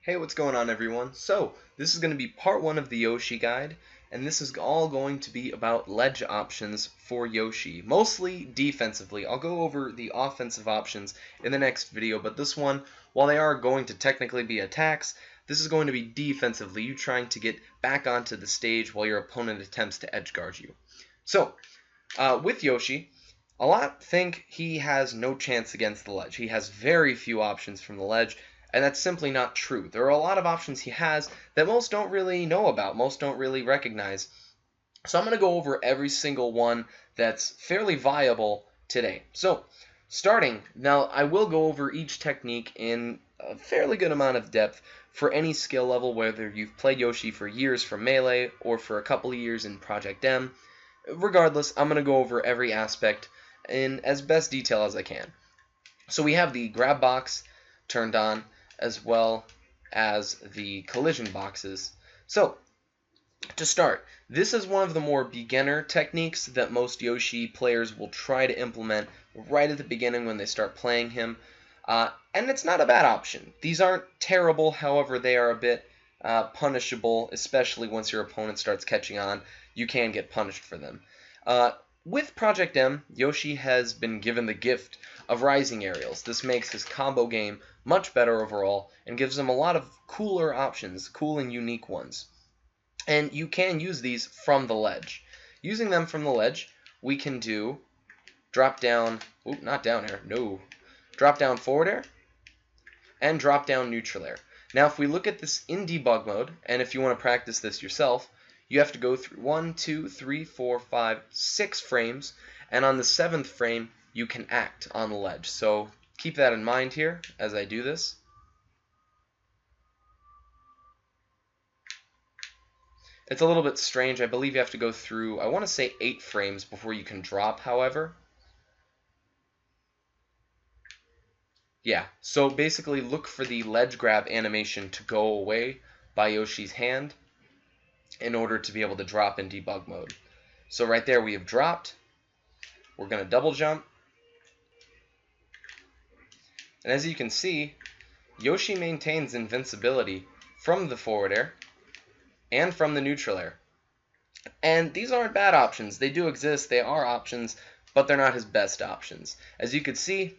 Hey, what's going on everyone? So, this is going to be part 1 of the Yoshi guide, and this is all going to be about ledge options for Yoshi, mostly defensively. I'll go over the offensive options in the next video, but this one, while they are going to technically be attacks, this is going to be defensively, you trying to get back onto the stage while your opponent attempts to edge guard you. So, with Yoshi, a lot think he has no chance against the ledge. He has very few options from the ledge, and that's simply not true. There are a lot of options he has that most don't really know about, most don't really recognize. So I'm going to go over every single one that's fairly viable today. So, starting, now I will go over each technique in a fairly good amount of depth for any skill level, whether you've played Yoshi for years from Melee or for a couple of years in Project M. Regardless, I'm going to go over every aspect in as best detail as I can. So we have the grab box turned on, as well as the collision boxes. So, to start, this is one of the more beginner techniques that most Yoshi players will try to implement right at the beginning when they start playing him. And it's not a bad option. These aren't terrible, however, they are a bit punishable, especially once your opponent starts catching on. You can get punished for them. With Project M, Yoshi has been given the gift of rising aerials. This makes his combo game much better overall and gives him a lot of cooler options, cool and unique ones. And you can use these from the ledge. Using them from the ledge, we can do drop down, not down air, no, drop down forward air and drop down neutral air. Now if we look at this in debug mode, and if you want to practice this yourself, you have to go through 1, 2, 3, 4, 5, 6 frames, and on the 7th frame, you can act on the ledge. So keep that in mind here as I do this. It's a little bit strange. I believe you have to go through, I want to say 8 frames before you can drop, however. Yeah, so basically look for the ledge grab animation to go away by Yoshi's hand in order to be able to drop in debug mode. So right there we have dropped. We're going to double jump. And as you can see, Yoshi maintains invincibility from the forward air and from the neutral air. And these aren't bad options. They do exist. They are options, but they're not his best options. As you can see,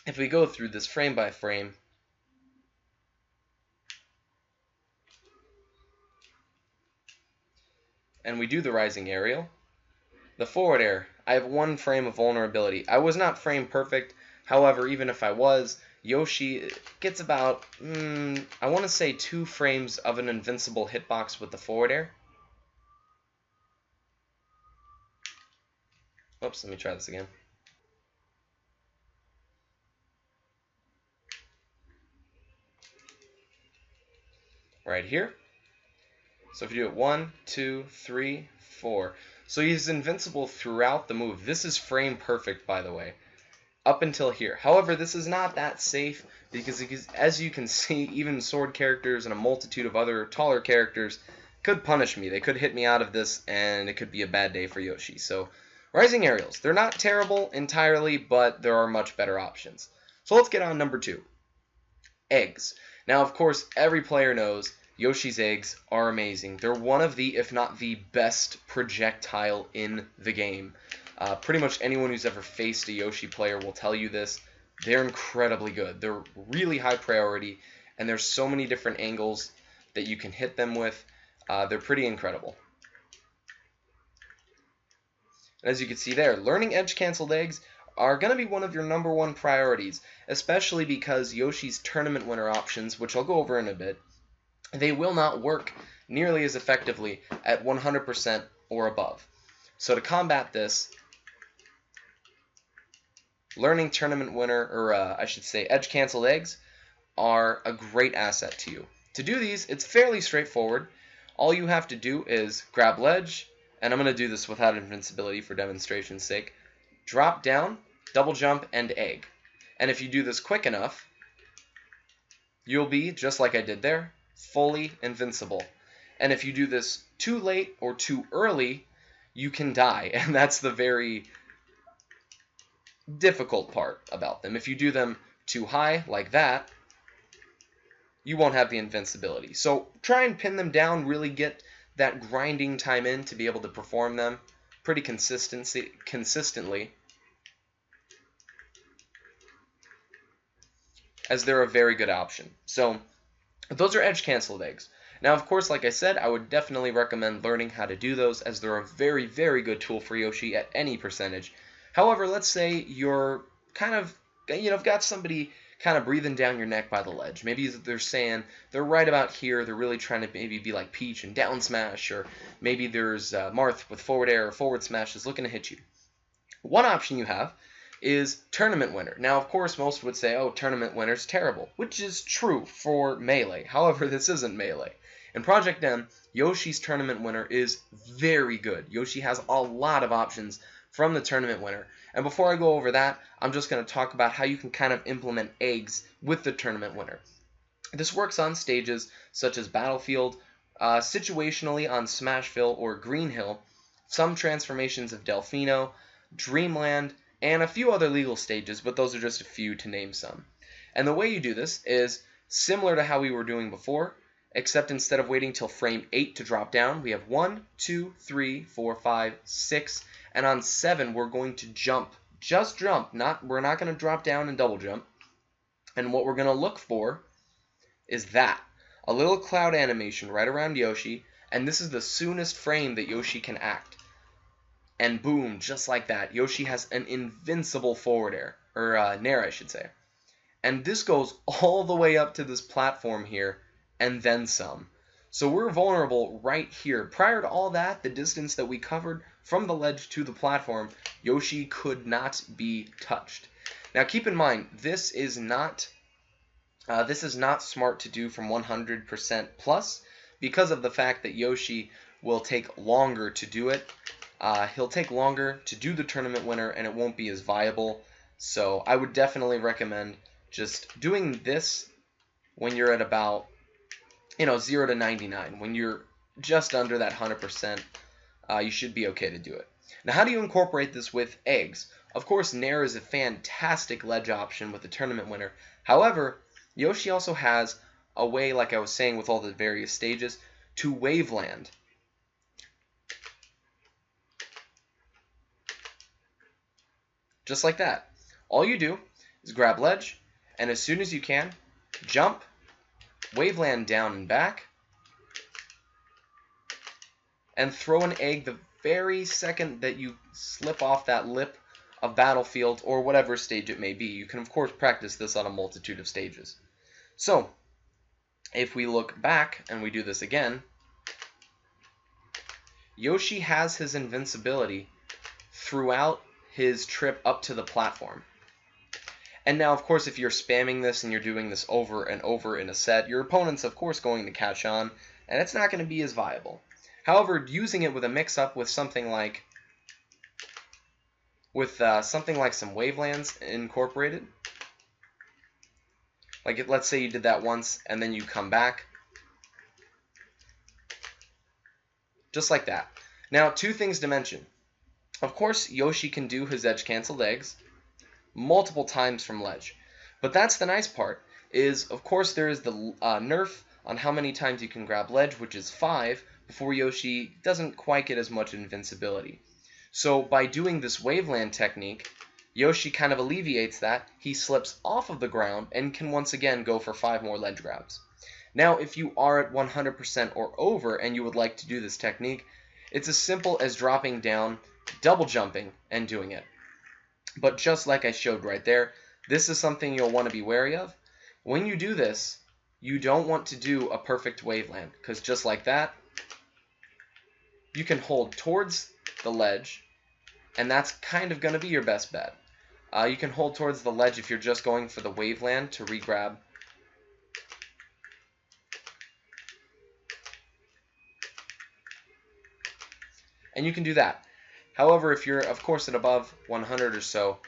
if we go through this frame by frame, and we do the rising aerial, the forward air, I have 1 frame of vulnerability. I was not frame perfect. However, even if I was, Yoshi gets about, I want to say 2 frames of an invincible hitbox with the forward air. Oops, let me try this again. Right here. So if you do it 1, 2, 3, 4. So he's invincible throughout the move. This is frame perfect, by the way, up until here. However, this is not that safe because as you can see, even sword characters and a multitude of other taller characters could punish me. They could hit me out of this, and it could be a bad day for Yoshi. So rising aerials, they're not terrible entirely, but there are much better options. So let's get on number 2. Eggs. Now, of course, every player knows Yoshi's eggs are amazing. They're one of the, if not the best projectile in the game. Pretty much anyone who's ever faced a Yoshi player will tell you this. They're incredibly good. They're really high priority, and there's so many different angles that you can hit them with. They're pretty incredible. As you can see there, learning edge-canceled eggs are going to be one of your #1 priorities, especially because Yoshi's tournament winner options, which I'll go over in a bit, they will not work nearly as effectively at 100% or above. So to combat this, learning tournament winner, or I should say edge-canceled eggs, are a great asset to you. To do these, it's fairly straightforward. All you have to do is grab ledge, and I'm going to do this without invincibility for demonstration's sake, drop down, double jump, and egg. And if you do this quick enough, you'll be, just like I did there, fully invincible. And if you do this too late or too early, you can die, and that's the very difficult part about them. If you do them too high, like that, you won't have the invincibility. So try and pin them down, really get that grinding time in to be able to perform them pretty consistently, as they're a very good option. So those are edge canceled eggs. Now, of course, like I said, I would definitely recommend learning how to do those, as they're a very, very good tool for Yoshi at any percentage. However, let's say you're kind of, got somebody kind of breathing down your neck by the ledge. Maybe they're saying they're right about here. They're really trying to maybe be like Peach and down smash, or maybe there's Marth with forward air or forward smash is looking to hit you. One option you have is tournament winner. Now, of course, most would say, oh, tournament winner's terrible, which is true for Melee. However, this isn't Melee. In Project M, Yoshi's tournament winner is very good. Yoshi has a lot of options from the tournament winner. And before I go over that, I'm just going to talk about how you can kind of implement eggs with the tournament winner. This works on stages such as Battlefield, situationally on Smashville or Green Hill, some transformations of Delfino, Dreamland, and a few other legal stages, but those are just a few to name some. And the way you do this is similar to how we were doing before, except instead of waiting till frame 8 to drop down, we have 1, 2, 3, 4, 5, 6, and on 7 we're going to jump. Just jump. We're not going to drop down and double jump. And what we're going to look for is that. A little cloud animation right around Yoshi, and this is the soonest frame that Yoshi can act. And boom, just like that, Yoshi has an invincible forward air, or nair I should say. And this goes all the way up to this platform here, and then some. So we're vulnerable right here. Prior to all that, the distance that we covered from the ledge to the platform, Yoshi could not be touched. Now keep in mind, this is not smart to do from 100% plus, because of the fact that Yoshi will take longer to do it. He'll take longer to do the tournament winner, and it won't be as viable. So I would definitely recommend just doing this when you're at about 0 to 99. When you're just under that 100%, you should be okay to do it. Now, how do you incorporate this with eggs? Of course, nair is a fantastic ledge option with the tournament winner. However, Yoshi also has a way, like I was saying with all the various stages, to Waveland. Just like that. All you do is grab ledge, and as soon as you can, jump, Waveland down and back, and throw an egg the very second that you slip off that lip of Battlefield or whatever stage it may be. You can, of course, practice this on a multitude of stages. So, if we look back and we do this again, Yoshi has his invincibility throughout his trip up to the platform. And now, of course, if you're spamming this and you're doing this over and over in a set, your opponent's, of course, going to catch on, and it's not going to be as viable. However, using it with a mix-up with something like some Wavelands incorporated, like let's say you did that once and then you come back, just like that. Now, two things to mention. Of course, Yoshi can do his edge canceled eggs multiple times from ledge, but that's the nice part. Is of course there is the nerf on how many times you can grab ledge, which is 5, before Yoshi doesn't quite get as much invincibility. So by doing this Waveland technique, Yoshi kind of alleviates that. He slips off of the ground and can once again go for 5 more ledge grabs. Now, if you are at 100% or over and you would like to do this technique, it's as simple as dropping down, double jumping, and doing it. But just like I showed right there, this is something you'll want to be wary of. When you do this, you don't want to do a perfect Waveland, because just like that, you can hold towards the ledge, and that's kind of going to be your best bet. You can hold towards the ledge if you're just going for the Waveland to re-grab. And you can do that. However, if you're, of course, at above 100 or so,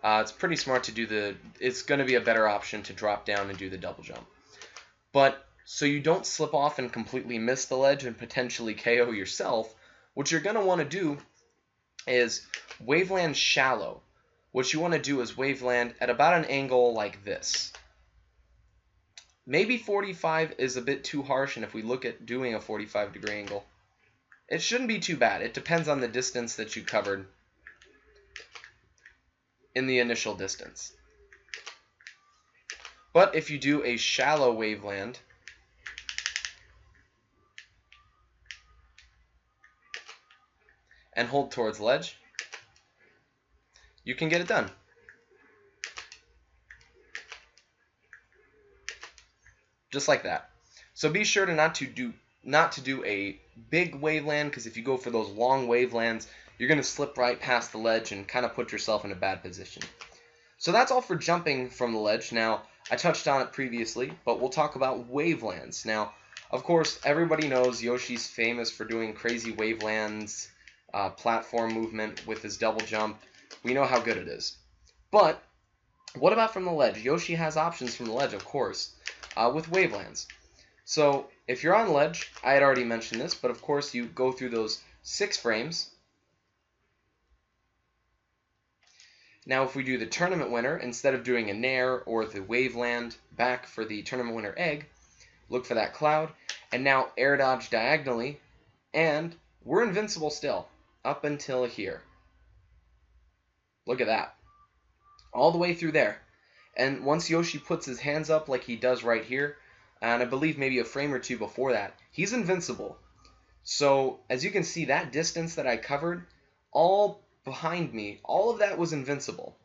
it's pretty smart to do it's going to be a better option to drop down and do the double jump. But, so you don't slip off and completely miss the ledge and potentially KO yourself, what you're going to want to do is Waveland shallow. What you want to do is Waveland at about an angle like this. Maybe 45 is a bit too harsh, and if we look at doing a 45-degree angle, it shouldn't be too bad. It depends on the distance that you covered in the initial distance. But if you do a shallow waveland, and hold towards ledge, you can get it done. Just like that. So be sure to not to do a big waveland, because if you go for those long wavelands, you're going to slip right past the ledge and kind of put yourself in a bad position. So that's all for jumping from the ledge. Now, I touched on it previously, but we'll talk about wavelands. Now, of course, everybody knows Yoshi's famous for doing crazy wavelands, platform movement with his double jump. We know how good it is. But what about from the ledge? Yoshi has options from the ledge, of course, with wavelands. So if you're on ledge, I had already mentioned this, but of course you go through those 6 frames. Now if we do the tournament winner, instead of doing a nair or the waveland back for the tournament winner egg, look for that cloud, and now air dodge diagonally, and we're invincible still, up until here. Look at that. All the way through there. And once Yoshi puts his hands up like he does right here, and I believe maybe a frame or two before that, he's invincible. So as you can see, that distance that I covered, all behind me, all of that was invincible.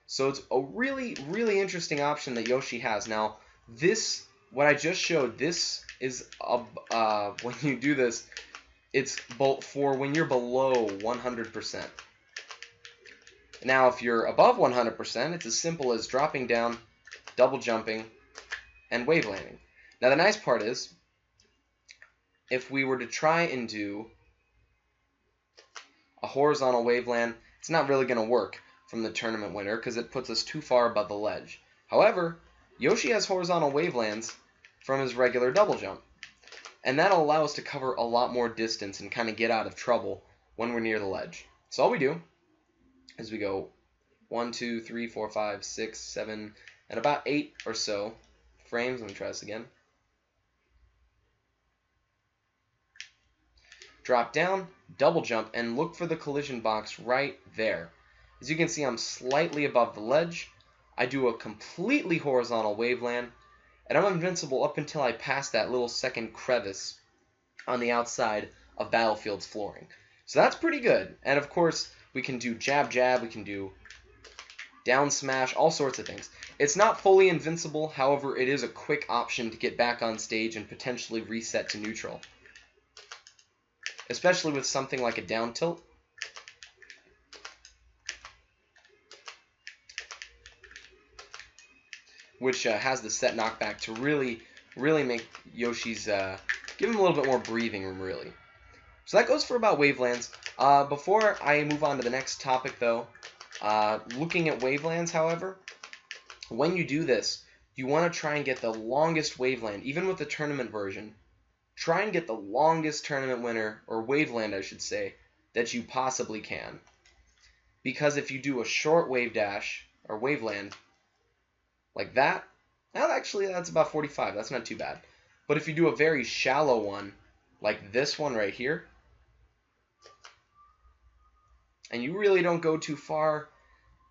So it's a really, really interesting option that Yoshi has. Now, this, what I just showed, this is, when you do this, it's for when you're below 100%. Now, if you're above 100%, it's as simple as dropping down, double jumping, and wave landing. Now, the nice part is, if we were to try and do a horizontal waveland, it's not really going to work from the tournament winner because it puts us too far above the ledge. However, Yoshi has horizontal wavelands from his regular double jump, and that'll allow us to cover a lot more distance and kind of get out of trouble when we're near the ledge. So all we do is we go 1, 2, 3, 4, 5, 6, 7, and about 8 or so frames. Let me try this again. Drop down, double jump, and look for the collision box right there. As you can see, I'm slightly above the ledge. I do a completely horizontal waveland, and I'm invincible up until I pass that little second crevice on the outside of Battlefield's flooring. So that's pretty good. And of course, we can do jab jab, we can do down smash, all sorts of things. It's not fully invincible, however, it is a quick option to get back on stage and potentially reset to neutral. Especially with something like a down tilt. Which has the set knockback to really make Yoshi's, give him a little bit more breathing room, really. So that goes for about wavelands. Before I move on to the next topic, though, looking at wavelands, however, when you do this, you want to try and get the longest waveland, even with the tournament version. Try and get the longest tournament winner, or waveland I should say, that you possibly can. Because if you do a short wave dash, or waveland, like that, well, actually that's about 45, that's not too bad. But if you do a very shallow one, like this one right here, and you really don't go too far,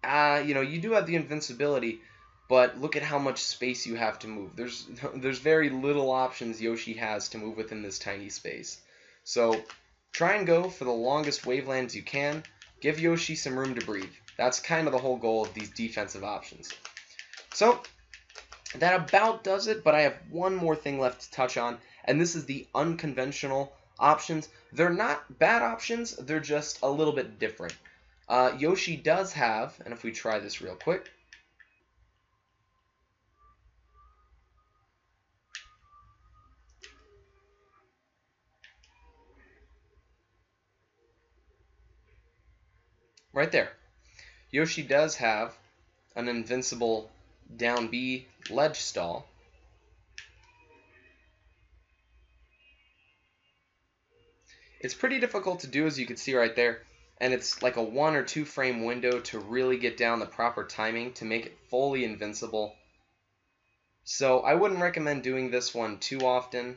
you do have the invincibility, but look at how much space you have to move. There's very little options Yoshi has to move within this tiny space. So try and go for the longest wavelands you can. Give Yoshi some room to breathe. That's kind of the whole goal of these defensive options. So that about does it, but I have one more thing left to touch on, and this is the unconventional options. They're not bad options, they're just a little bit different. Yoshi does have, and if we try this real quick, right there. Yoshi does have an invincible down B ledge stall. It's pretty difficult to do, as you can see right there, and it's like a 1 or 2 frame window to really get down the proper timing to make it fully invincible. So I wouldn't recommend doing this one too often.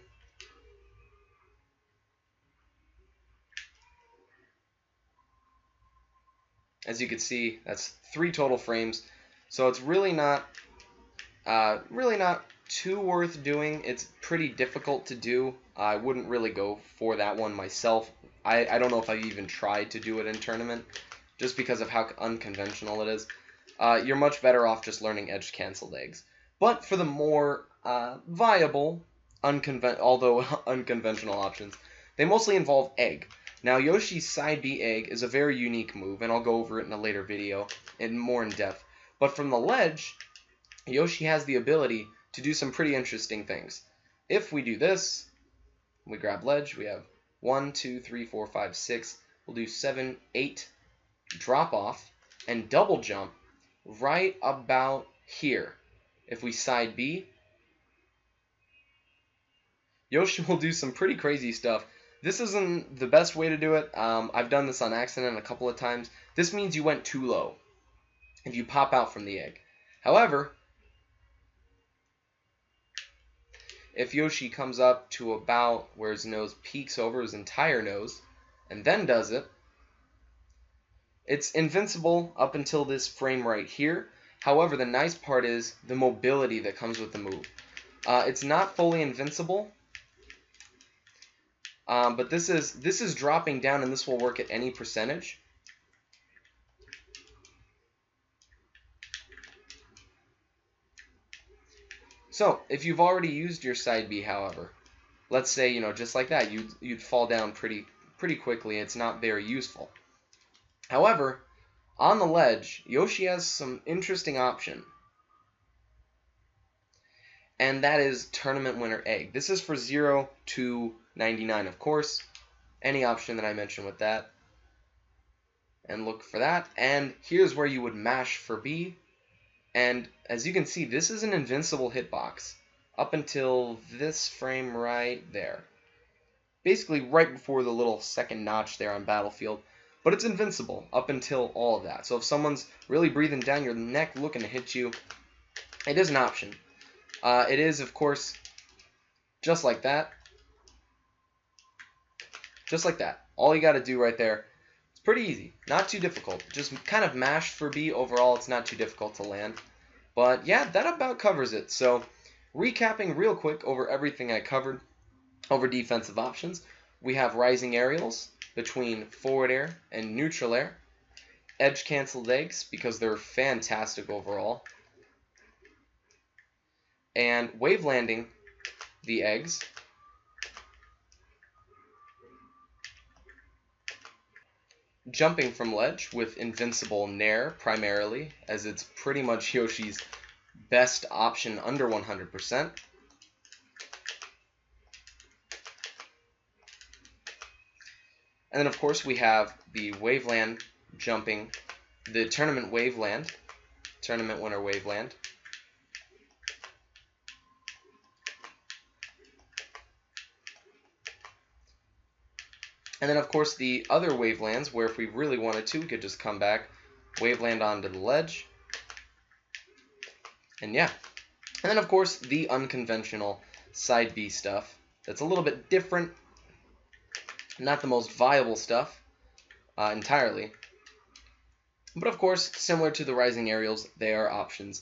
As you can see, that's 3 total frames. So it's really not too worth doing. It's pretty difficult to do. I wouldn't really go for that one myself. I don't know if I've even tried to do it in tournament, just because of how unconventional it is. You're much better off just learning edge canceled eggs. But for the more viable, although unconventional options, they mostly involve egg. Now, Yoshi's side B egg is a very unique move, and I'll go over it in a later video more in depth. But from the ledge, Yoshi has the ability to do some pretty interesting things. If we do this, we grab ledge, we have 1, 2, 3, 4, 5, 6. We'll do 7, 8, drop off, and double jump right about here. If we side B, Yoshi will do some pretty crazy stuff. This isn't the best way to do it. I've done this on accident a couple of times. This means you went too low if you pop out from the egg. However, if Yoshi comes up to about where his nose peaks over his entire nose and then does it, it's invincible up until this frame right here. However, the nice part is the mobility that comes with the move. It's not fully invincible, but this is dropping down, and this will work at any percentage. So, if you've already used your side B, however, let's say, just like that, you'd fall down pretty quickly. It's not very useful. However, on the ledge, Yoshi has some interesting option, and that is tournament winner egg. This is for 0 to 99, of course. Any option that I mentioned with that, and look for that. And here's where you would mash for B. And as you can see, this is an invincible hitbox up until this frame right there. Basically right before the little second notch there on Battlefield. But it's invincible up until all of that. So if someone's really breathing down your neck looking to hit you, it is an option. It is, of course, just like that. Just like that. All you got to do right there. It's pretty easy. Not too difficult. Just kind of mash for B. Overall, it's not too difficult to land. But yeah, that about covers it. So recapping real quick over everything I covered over defensive options. We have rising aerials between forward air and neutral air. Edge canceled eggs because they're fantastic overall. And wave landing the eggs. Jumping from ledge with invincible nair primarily, as it's pretty much Yoshi's best option under 100%. And then of course we have the Waveland jumping, the tournament Waveland, tournament winner Waveland. And then, of course, the other Wavelands, where if we really wanted to, we could just come back, Waveland onto the ledge. And yeah. And then, of course, the unconventional side B stuff. That's a little bit different. Not the most viable stuff entirely. But, of course, similar to the rising aerials, they are options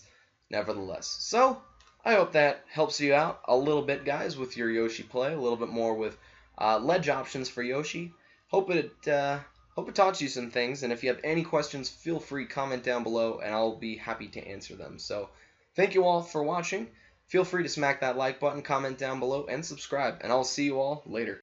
nevertheless. So, I hope that helps you out a little bit, guys, with your Yoshi play. A little bit more with ledge options for Yoshi. Hope it taught you some things, and if you have any questions, feel free to comment down below, and I'll be happy to answer them. So, thank you all for watching. Feel free to smack that like button, comment down below, and subscribe, and I'll see you all later.